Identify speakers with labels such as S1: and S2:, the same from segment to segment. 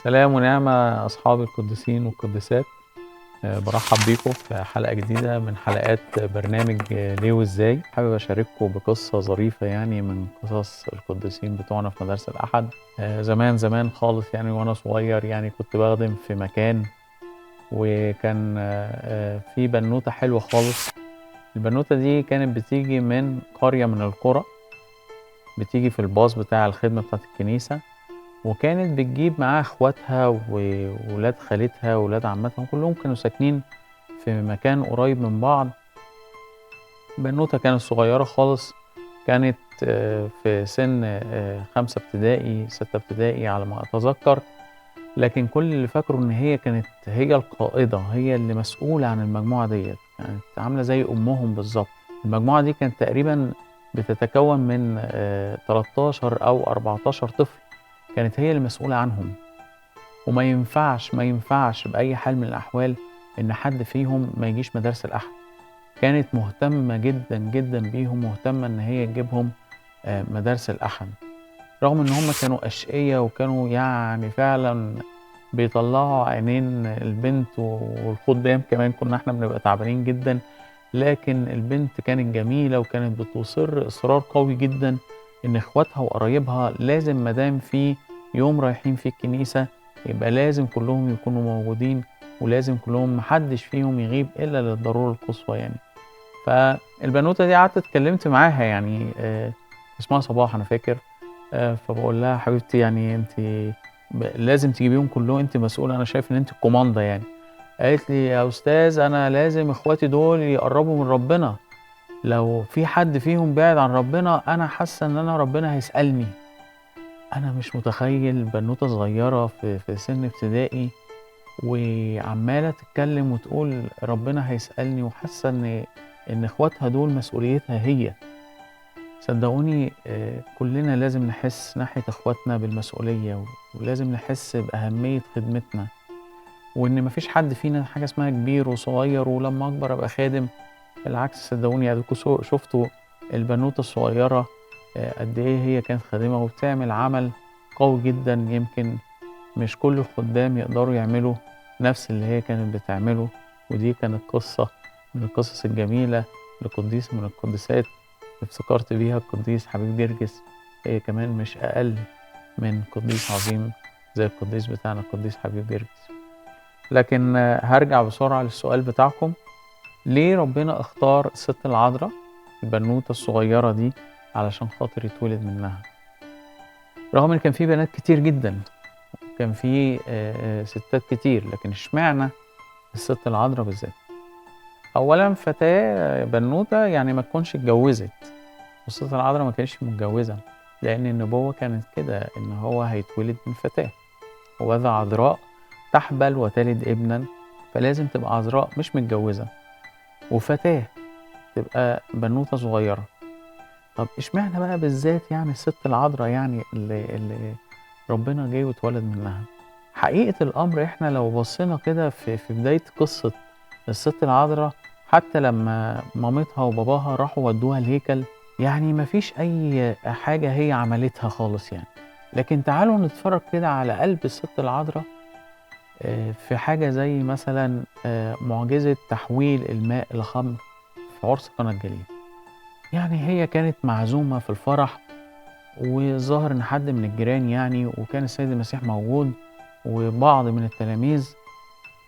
S1: سلام ونعمة أصحاب القديسين والقديسات. برحب بيكم في حلقة جديدة من حلقات برنامج ليه وإزاي. حابب أشارككم بقصة ظريفة يعني من قصص القديسين بتوعنا في مدارس الأحد. زمان زمان خالص يعني وأنا صغير يعني كنت بخدم في مكان، وكان في بنوتة حلوة خالص. البنوتة دي كانت بتيجي من قرية من القرى، بتيجي في الباص بتاع الخدمة بتاعت الكنيسة، وكانت بتجيب معاها اخواتها وولاد خالتها وولاد عمتها، كلهم كانوا ساكنين في مكان قريب من بعض. بنوتة كانت صغيرة خالص، كانت في سن 5 ابتدائي 6 ابتدائي على ما أتذكر، لكن كل اللي فاكره إن هي كانت هي القائدة، هي اللي مسؤولة عن المجموعة ديت، كانت عاملة زي أمهم بالظبط. المجموعة دي كانت تقريبا بتتكون من 13 أو 14 طفل، كانت هي المسؤولة عنهم. وما ينفعش بأي حال من الأحوال إن حد فيهم ما يجيش مدارس الأحد. كانت مهتمة جدا جدا بيهم، مهتمة إن هي تجيبهم مدارس الأحد، رغم إن هم كانوا أشقية وكانوا يعني فعلا بيطلعوا عينين البنت والخدام كمان، كنا احنا بنبقى تعبانين جدا، لكن البنت كانت جميلة وكانت بتصر إصرار قوي جدا إن إخواتها وقرايبها لازم مدام في يوم رايحين فيه الكنيسة يبقى لازم كلهم يكونوا موجودين، ولازم كلهم محدش فيهم يغيب إلا للضرورة القصوى يعني. فالبنوتة دي قعدت اتكلمت معاها يعني اسمها صباح أنا فاكر. فبقول لها حبيبتي يعني أنت لازم تجيبيهم كلهم، أنت مسؤولة، أنا شايف إن أنت الكوماندا يعني. قالت لي يا أستاذ أنا لازم إخواتي دول يقربوا من ربنا، لو في حد فيهم بعد عن ربنا أنا حاسة إن أنا ربنا هيسألني. أنا مش متخيل بنوتة صغيرة في سن ابتدائي وعمالة تتكلم وتقول ربنا هيسألني، وحاسة إن إخواتها دول مسؤوليتها هي. صدقوني كلنا لازم نحس ناحية إخواتنا بالمسؤولية، ولازم نحس بأهمية خدمتنا، وإن مفيش حد فينا حاجة اسمها كبير وصغير ولما أكبر أبقى خادم. بالعكس صدقوني أديكوا شفتوا البنوتة الصغيرة قد إيه هي كانت خادمة وبتعمل عمل قوي جدا، يمكن مش كل الخدام يقدروا يعملوا نفس اللي هي كانت بتعمله. ودي كانت قصة من القصص الجميلة لقديس من القديسات افتكرت بيها القديس حبيب جرجس، هي كمان مش أقل من قديس عظيم زي القديس بتاعنا القديس حبيب جرجس. لكن هرجع بسرعة للسؤال بتاعكم، ليه ربنا اختار الست العذراء البنوتة الصغيرة دي علشان خاطر يتولد منها، رغم ان كان في بنات كتير جدا، كان في ستات كتير، لكن اشمعنى الست العذراء بالذات؟ اولا فتاة بنوتة يعني ما تكونش اتجوزت، والست العذراء ما كانتش متجوزة، لان النبوة كانت كده ان هو هيتولد من فتاة، وذا عذراء تحبل وتلد ابنا، فلازم تبقى عذراء مش متجوزة وفتاة، تبقى بنوتة صغيرة. طب اشمعنى بقى بالذات يعني الست العذراء يعني اللي ربنا جه واتولد منها؟ حقيقة الأمر إحنا لو بصينا كده في بداية قصة الست العذراء، حتى لما مامتها وباباها راحوا ودوها الهيكل، يعني مفيش أي حاجة هي عملتها خالص يعني. لكن تعالوا نتفرج كده على قلب الست العذراء في حاجة زي مثلا معجزة تحويل الماء لخمر في عرس قنا الجليل. يعني هي كانت معزومة في الفرح، والظاهر إن حد من الجيران يعني، وكان السيد المسيح موجود وبعض من التلاميذ،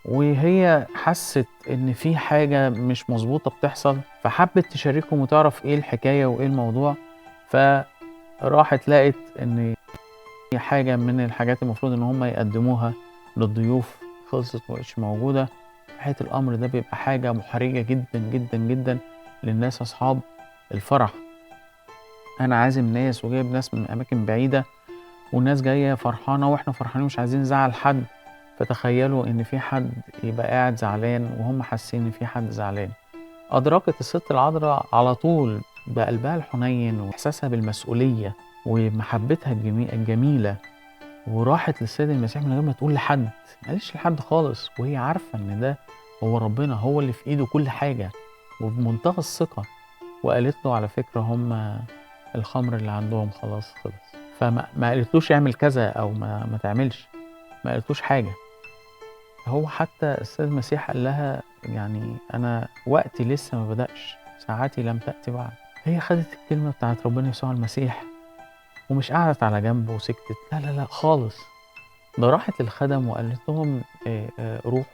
S1: وهي حست إن في حاجة مش مظبوطة بتحصل، فحبت تشاركهم وتعرف إيه الحكاية وإيه الموضوع. فراحت لقت إن حاجة من الحاجات المفروض إن هم يقدموها للضيوف خلصت ومبقتش موجودة. حقيقة الأمر ده بيبقى حاجة محرجة جدا جدا جدا للناس أصحاب الفرح. أنا عازم ناس وجايب ناس من أماكن بعيدة، والناس جاية فرحانة وإحنا فرحانين مش عايزين نزعل حد، فتخيلوا إن في حد يبقى قاعد زعلان وهم حاسين إن في حد زعلان. أدركت الست العذراء على طول بقلبها الحنين وإحساسها بالمسؤولية ومحبتها الجميلة، وراحت للسيد المسيح من غير ما تقول لحد، ما قالش لحد خالص، وهي عارفة إن ده هو ربنا، هو اللي في إيده كل حاجة، وبمنتهى الثقة. وقالت له على فكرة هم الخمر اللي عندهم خلاص خلص، فما قالتلوش اعمل كذا أو ما تعملش، ما قالتلوش حاجة. هو حتى السيد المسيح قال لها يعني أنا وقتي لسه ما بدأش، ساعتي لم تأتي بعد. هي خدت الكلمة بتاعة ربنا يسوع المسيح ومش قعدت على جنب وسكتت، لا لا لا خالص، ده راحت للخدم وقالت لهم روحوا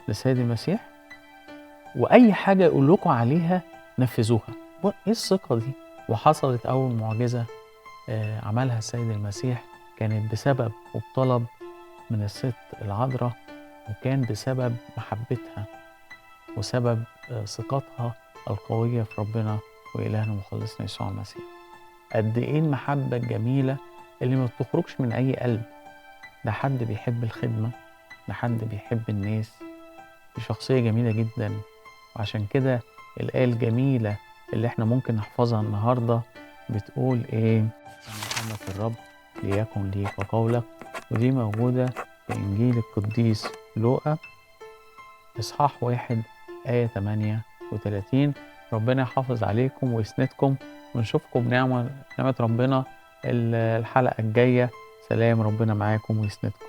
S1: للسيد المسيح وأي حاجة يقول لكم عليها نفذوها. إيه الثقة دي؟ وحصلت أول معجزة عملها السيد المسيح، كانت بسبب وبطلب من الست العذراء، وكان بسبب محبتها وسبب ثقتها القوية في ربنا وإلهنا ومخلصنا يسوع المسيح. قد إيه المحبة الجميلة اللي ما بتخرجش من أي قلب، ده حد بيحب الخدمة، ده حد بيحب الناس، دي شخصية جميلة جدا. وعشان كده الآية الجميلة اللي احنا ممكن نحفظها النهاردة بتقول ايه؟ محبة الرب ليكن لي كقولك، ودي موجودة في إنجيل القديس لوقا إصحاح 1 آية 38. ربنا يحافظ عليكم ويسندكم، ونشوفكم بنعمة ربنا الحلقة الجاية. سلام، ربنا معاكم ويسندكم.